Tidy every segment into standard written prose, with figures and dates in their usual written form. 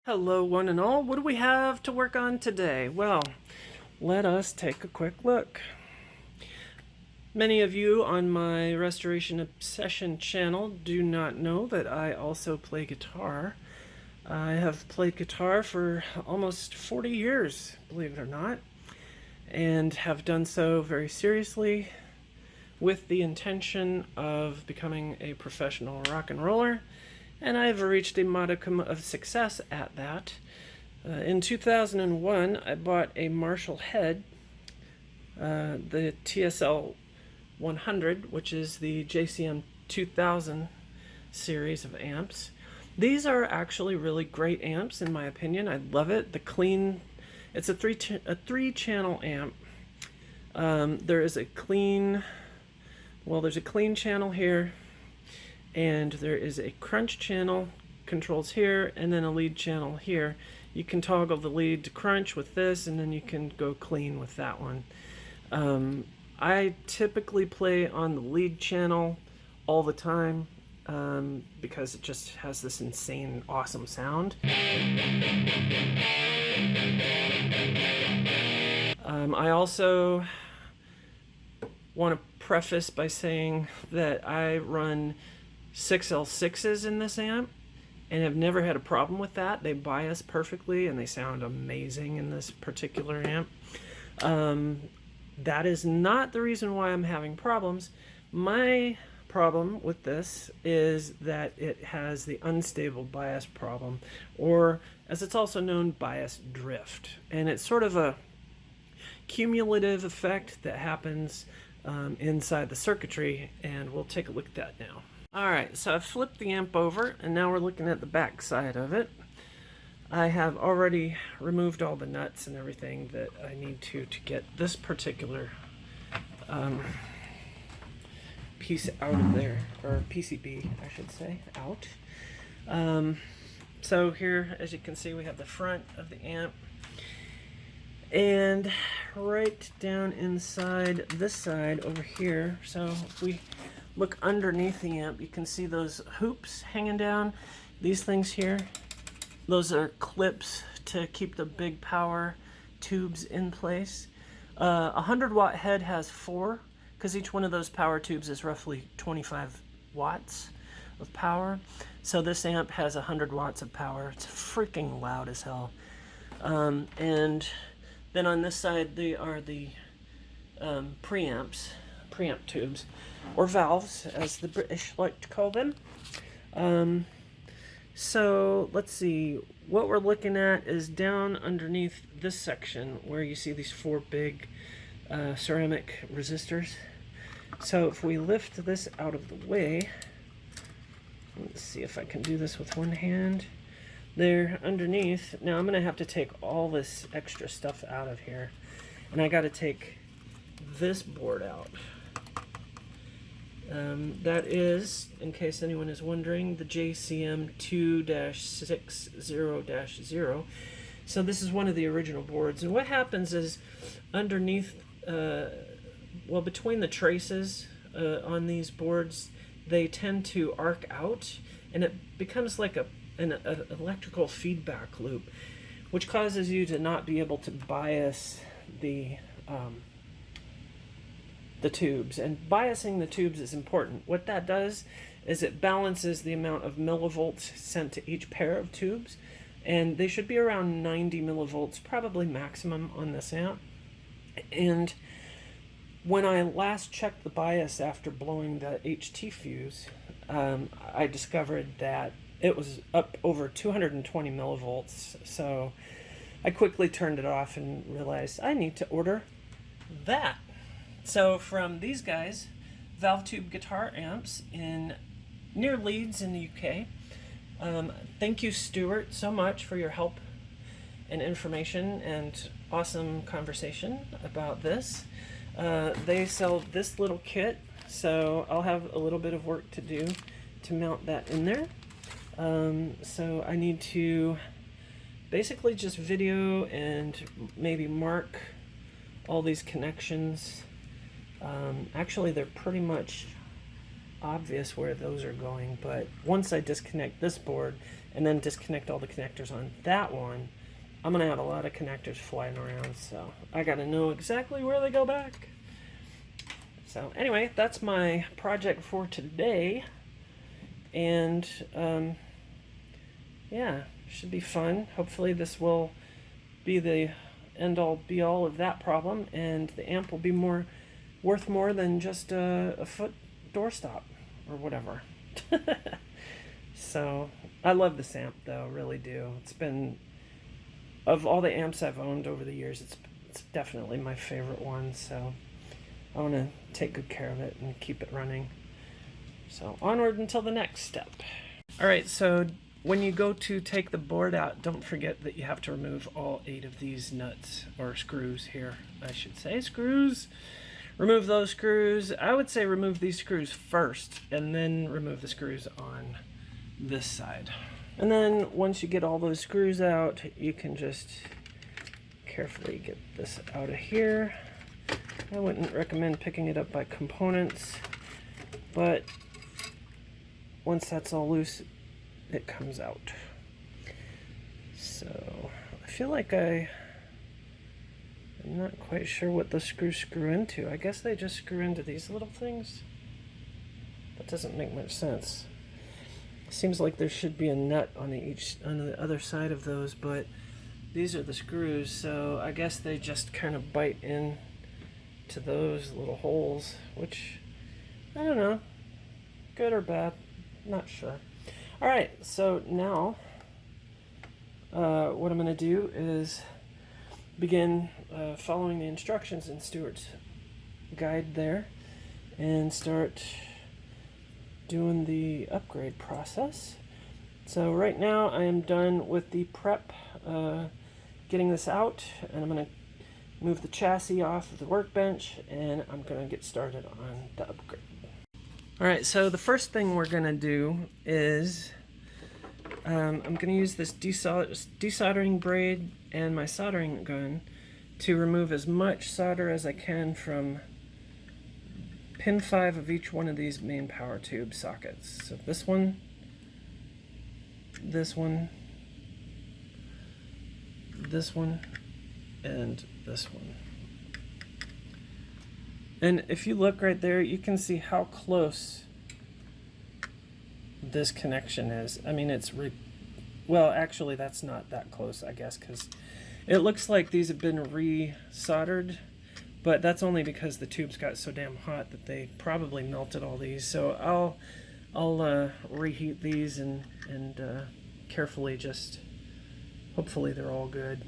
Hello one and all, what do we have to work on today? Well, let us take a quick look. Many of you on my Restoration Obsession channel do not know that I also play guitar. I have played guitar for almost 40 years, believe it or not, and have done so very seriously with the intention of becoming a professional rock and roller. And I've reached a modicum of success at that. In 2001, I bought a Marshall head, the TSL100, which is the JCM2000 series of amps. These are actually really great amps, in my opinion. I love it. It's a three-channel amp. There's a clean channel here, and there is a crunch channel, controls here, and then a lead channel here. You can toggle the lead to crunch with this, and then you can go clean with that one. I typically play on the lead channel all the time because it just has this insane, awesome sound. I also want to preface by saying that I run 6L6s in this amp and have never had a problem with that. They bias perfectly and they sound amazing in this particular amp. That is not the reason why I'm having problems. My problem with this is that it has the unstable bias problem, or as it's also known, bias drift. And it's sort of a cumulative effect that happens inside the circuitry, and we'll take a look at that now. Alright, so I've flipped the amp over, and now we're looking at the back side of it. I have already removed all the nuts and everything that I need to get this particular piece out of there, or PCB, I should say, out. So here, as you can see, we have the front of the amp, and right down inside this side over here, so if we look underneath the amp, you can see those hoops hanging down. These things here, those are clips to keep the big power tubes in place. A 100-watt head has 4, because each one of those power tubes is roughly 25 watts of power. So this amp has 100 watts of power. It's freaking loud as hell. And then on this side, they are the preamp tubes, or valves, as the British like to call them. So let's see, what we're looking at is down underneath this section where you see these 4 big ceramic resistors. So if we lift this out of the way, let's see if I can do this with one hand. There underneath, now I'm going to have to take all this extra stuff out of here, and I got to take this board out. That is, in case anyone is wondering, the JCM2-60-0. So this is one of the original boards, and what happens is underneath, well, between the traces on these boards, they tend to arc out, and it becomes like an electrical feedback loop, which causes you to not be able to bias the tubes. And biasing the tubes is important. What that does is it balances the amount of millivolts sent to each pair of tubes, and they should be around 90 millivolts, probably maximum on this amp. And when I last checked the bias after blowing the HT fuse, I discovered that it was up over 220 millivolts. So I quickly turned it off and realized I need to order that. So from these guys, valve tube guitar amps near Leeds in the UK. Thank you, Stuart, so much for your help and information and awesome conversation about this. They sell this little kit, so I'll have a little bit of work to do to mount that in there. So I need to basically just video and maybe mark all these connections. Actually, they're pretty much obvious where those are going, but once I disconnect this board, and then disconnect all the connectors on that one, I'm going to have a lot of connectors flying around, so I got to know exactly where they go back. So anyway, that's my project for today, and yeah, should be fun. Hopefully this will be the end-all be-all of that problem, and the amp will be worth more than just a foot doorstop or whatever. So I love this amp though, really do. It's been, of all the amps I've owned over the years, it's definitely my favorite one, so I want to take good care of it and keep it running. So onward until the next step. Alright, so when you go to take the board out, don't forget that you have to remove all 8 of these nuts, or screws here, I should say. Screws! Remove those screws. I would say remove these screws first, and then remove the screws on this side. And then once you get all those screws out, you can just carefully get this out of here. I wouldn't recommend picking it up by components, but once that's all loose, it comes out. So I feel like I'm not quite sure what the screws screw into. I guess they just screw into these little things. That doesn't make much sense. Seems like there should be a nut on the other side of those, but these are the screws, so I guess they just kind of bite in to those little holes, which I don't know, good or bad, not sure. All right, so now what I'm going to do is begin following the instructions in Stuart's guide there and start doing the upgrade process. So right now I am done with the prep, getting this out, and I'm going to move the chassis off of the workbench, and I'm going to get started on the upgrade. Alright, so the first thing we're going to do is I'm going to use this desoldering braid and my soldering gun to remove as much solder as I can from pin 5 of each one of these main power tube sockets. So this one, this one, this one, and this one. And if you look right there, you can see how close this connection is. I mean, well, actually that's not that close, I guess, because it looks like these have been re-soldered, but that's only because the tubes got so damn hot that they probably melted all these. So I'll reheat these and carefully just, hopefully they're all good.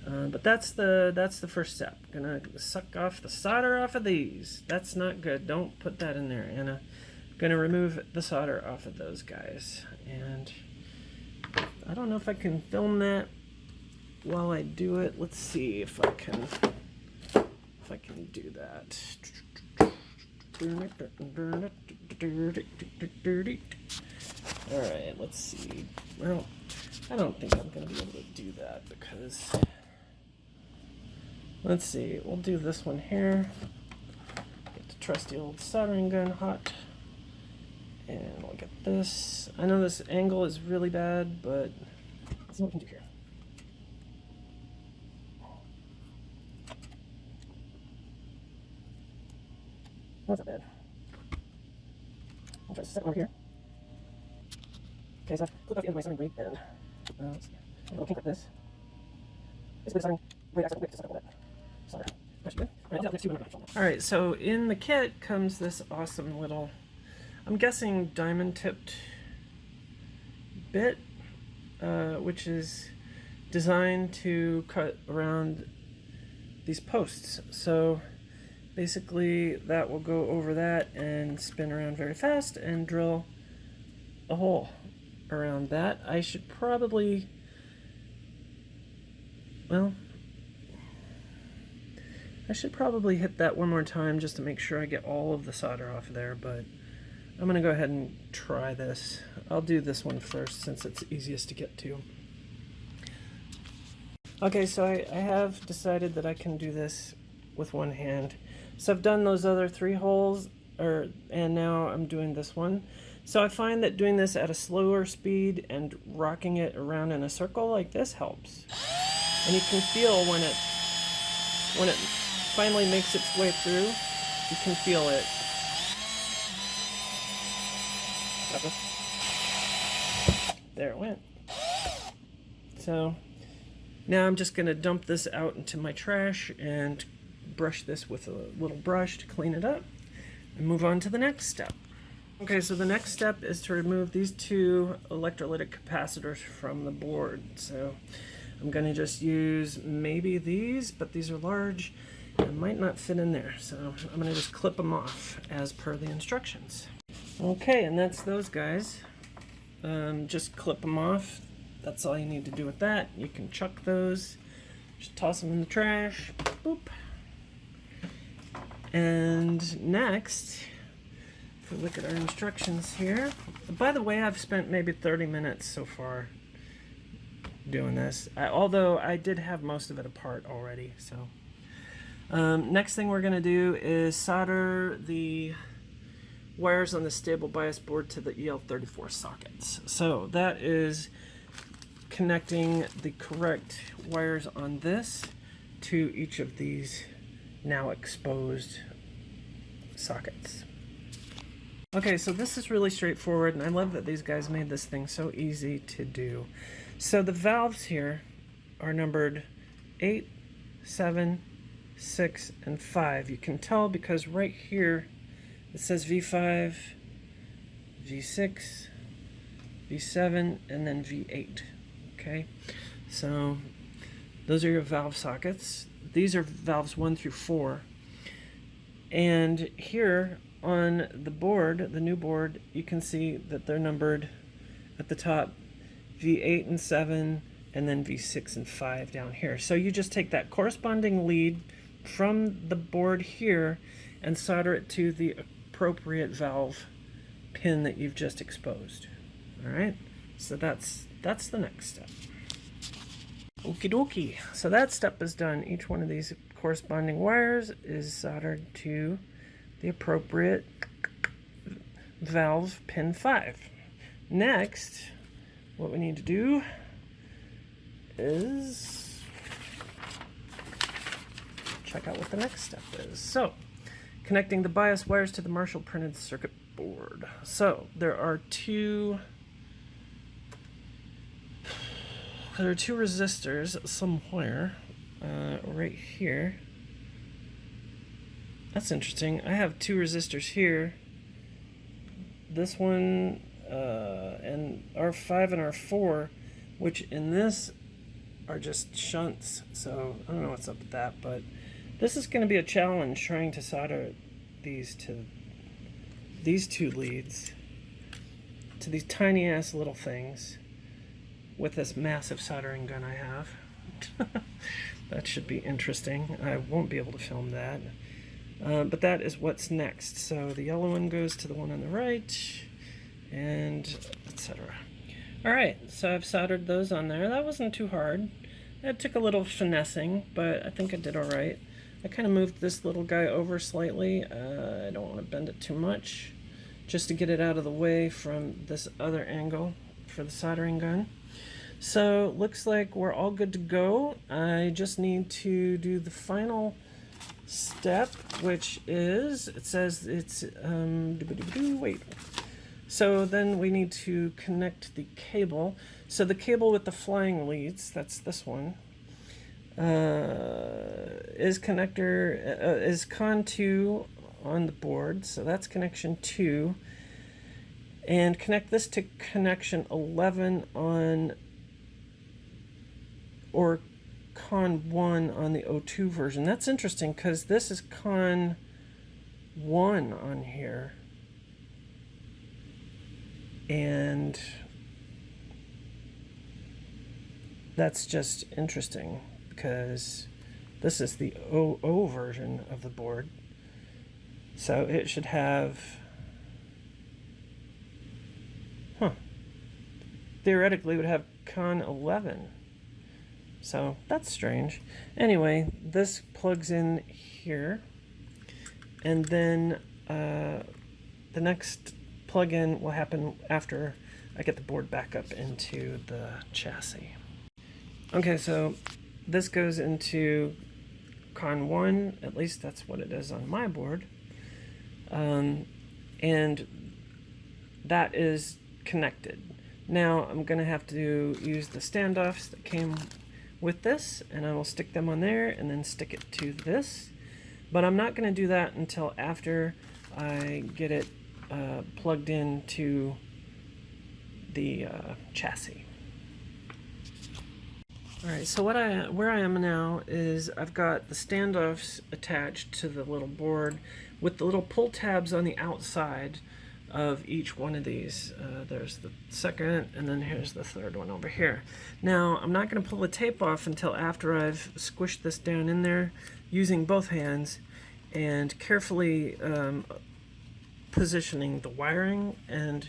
But that's the first step. Gonna suck off the solder off of these. That's not good. Don't put that in there, Anna. Gonna remove the solder off of those guys. And I don't know if I can film that while I do it. Let's see if I can do that. Alright, let's see. Well, I don't think I'm gonna be able to do that because, let's see, we'll do this one here. Get the trusty old soldering gun hot. And we'll get this. I know this angle is really bad, but let's see what we can do here. That's not bad. I'll try to set it over here. Okay, so I've clipped off the end of my soldering braid, and let's see. I'll kink up this. Basically, the soldering braid acts like a wick to suck up all that solder. That should be good. Alright, I'll do that next 2 and I'm going to film that. Alright, so in the kit comes this awesome little, I'm guessing diamond tipped bit, which is designed to cut around these posts. So basically that will go over that and spin around very fast and drill a hole around that. I should probably, well, I should probably hit that one more time just to make sure I get all of the solder off there, but I'm going to go ahead and try this. I'll do this one first since it's easiest to get to. Okay, so I have decided that I can do this with one hand. So I've done those other 3 holes, and now I'm doing this one. So I find that doing this at a slower speed and rocking it around in a circle like this helps. And you can feel when it finally makes its way through, you can feel it. There it went. So now I'm just going to dump this out into my trash and brush this with a little brush to clean it up and move on to the next step. Okay, so the next step is to remove these two electrolytic capacitors from the board. So I'm going to just use maybe these, but these are large and might not fit in there. So I'm going to just clip them off as per the instructions. Okay, and that's those guys. Just clip them off. That's all you need to do with that. You can chuck those, just toss them in the trash. Boop. And next, if we look at our instructions here. By the way, I've spent maybe 30 minutes so far doing this, although I did have most of it apart already. So next thing we're going to do is solder the wires on the stable bias board to the EL34 sockets. So that is connecting the correct wires on this to each of these now exposed sockets. Okay, so this is really straightforward, and I love that these guys made this thing so easy to do. So the valves here are numbered 8, 7, 6, and 5. You can tell because right here it says V5, V6, V7, and then V8. Okay, so those are your valve sockets. These are valves 1 through 4. And here on the board, the new board, you can see that they're numbered at the top V8 and 7, and then V6 and 5 down here. So you just take that corresponding lead from the board here and solder it to the appropriate valve pin that you've just exposed. All right, so that's the next step. Okie dokie. So that step is done. Each one of these corresponding wires is soldered to the appropriate valve pin 5. Next, what we need to do is check out what the next step is. So, connecting the bias wires to the Marshall printed circuit board. So, there are two resistors somewhere right here. That's interesting. I have two resistors here. This one and R5 and R4, which in this are just shunts. So I don't know what's up with that, but this is going to be a challenge trying to solder these to these two leads to these tiny ass little things with this massive soldering gun I have. That should be interesting. I won't be able to film that. But that is what's next. So the yellow one goes to the one on the right, and etc. Alright, so I've soldered those on there. That wasn't too hard. It took a little finessing, but I think I did alright. I kind of moved this little guy over slightly. I don't want to bend it too much, just to get it out of the way from this other angle for the soldering gun. So looks like we're all good to go. I just need to do the final step, which is, it says it's wait. So then we need to connect the cable. So the cable with the flying leads, that's this one, is con 2 on the board. So that's connection 2, and connect this to connection 11 on, or con 1 on the O2 version. That's interesting because this is con 1 on here, and that's just interesting because this is the OO version of the board, so it should have, theoretically it would have con 11. So that's strange. Anyway, this plugs in here, and then the next plug-in will happen after I get the board back up into the chassis. Okay, so this goes into Con 1, at least that's what it is on my board. And that is connected. Now I'm going to have to use the standoffs that came with this, and I will stick them on there and then stick it to this. But I'm not going to do that until after I get it plugged into the chassis. Alright, so where I am now is I've got the standoffs attached to the little board with the little pull tabs on the outside of each one of these. There's the second, and then here's the third one over here. Now, I'm not going to pull the tape off until after I've squished this down in there using both hands and carefully positioning the wiring and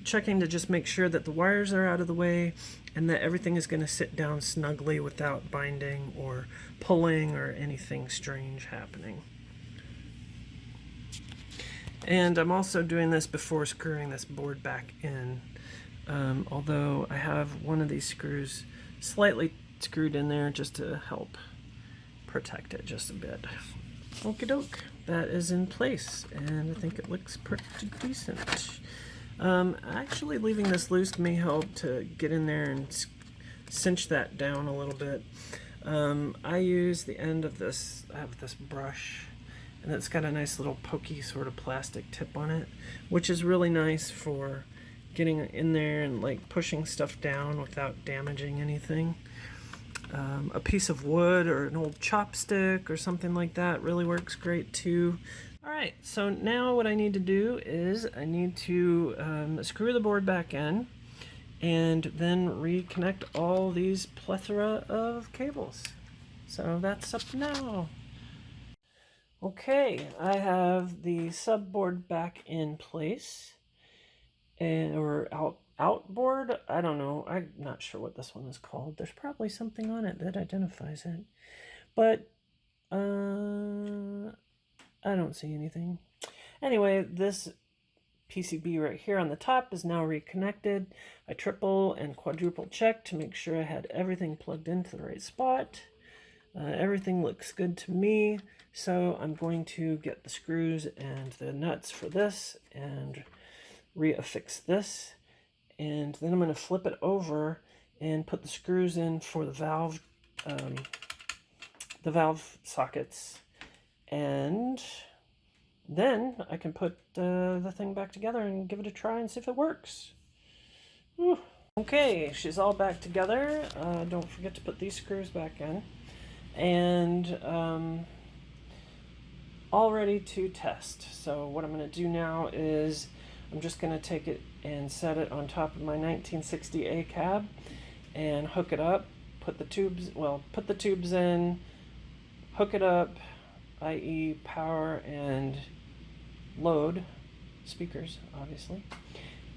checking to just make sure that the wires are out of the way and that everything is going to sit down snugly without binding or pulling or anything strange happening. And I'm also doing this before screwing this board back in, although I have one of these screws slightly screwed in there just to help protect it just a bit. Okie doke, that is in place, and I think it looks pretty decent. Actually leaving this loose may help to get in there and cinch that down a little bit. I use the end of this, I have this brush, and it's got a nice little pokey sort of plastic tip on it, which is really nice for getting in there and like pushing stuff down without damaging anything. A piece of wood or an old chopstick or something like that really works great too. Alright, so now what I need to do is I need to screw the board back in and then reconnect all these plethora of cables. So that's up now. Okay, I have the subboard back in place, or outboard. I don't know. I'm not sure what this one is called. There's probably something on it that identifies it, but I don't see anything. Anyway, this PCB right here on the top is now reconnected. I triple and quadruple checked to make sure I had everything plugged into the right spot. Everything looks good to me, so I'm going to get the screws and the nuts for this and reaffix this, and then I'm going to flip it over and put the screws in for the valve sockets, and then I can put the thing back together and give it a try and see if it works. Whew. Okay, she's all back together. Don't forget to put these screws back in. And all ready to test. So what I'm going to do now is I'm just going to take it and set it on top of my 1960A cab and hook it up, put the tubes in, hook it up, i.e. power and load speakers, obviously,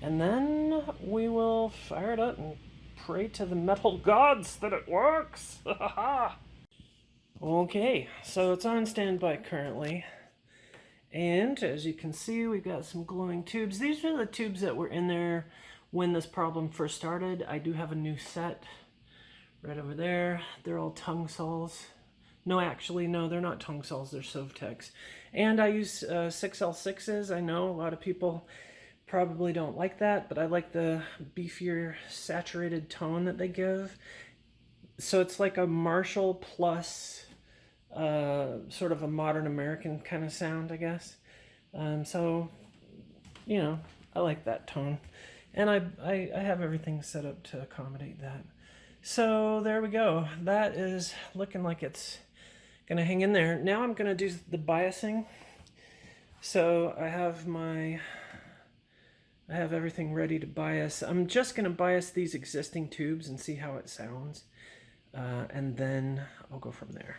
and then we will fire it up and pray to the metal gods that it works. Okay, so it's on standby currently, and as you can see, we've got some glowing tubes. These are the tubes that were in there when this problem first started. I do have a new set right over there. They're all tongue saws. No, actually, no, they're not tongue saws, they're Sovtecs. And I use 6L6s. I know a lot of people probably don't like that, but I like the beefier, saturated tone that they give. So it's like a Marshall plus sort of a modern American kind of sound, I guess. So, you know, I like that tone. And I have everything set up to accommodate that. So there we go. That is looking like it's gonna hang in there. Now I'm gonna do the biasing. So I have everything ready to bias. I'm just gonna bias these existing tubes and see how it sounds, and then I'll go from there.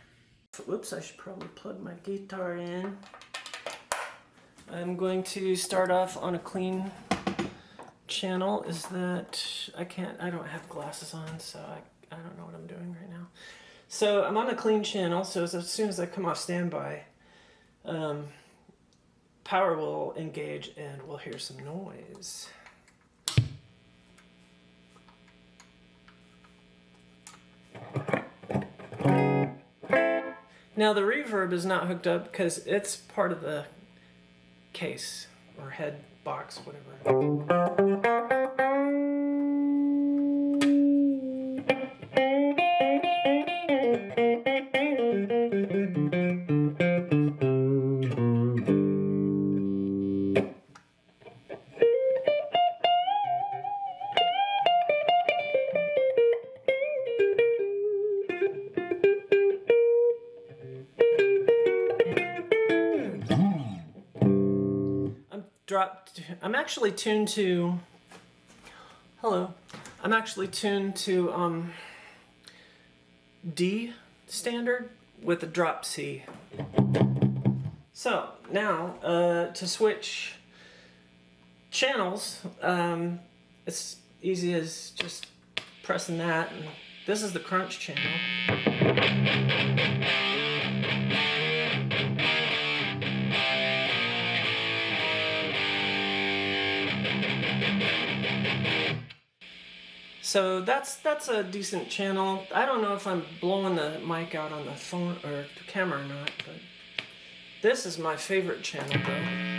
Whoops, I should probably plug my guitar in. I'm going to start off on a clean channel. Is that I don't have glasses on, so I don't know what I'm doing right now. So I'm on a clean channel, so as soon as I come off standby, power will engage and we'll hear some noise. Now the reverb is not hooked up because it's part of the case or head box, whatever. I'm actually tuned to, hello, I'm actually tuned to D standard with a drop C. So now to switch channels, it's easy as just pressing that, and this is the crunch channel. So that's a decent channel. I don't know if I'm blowing the mic out on the phone or the camera or not, but this is my favorite channel though.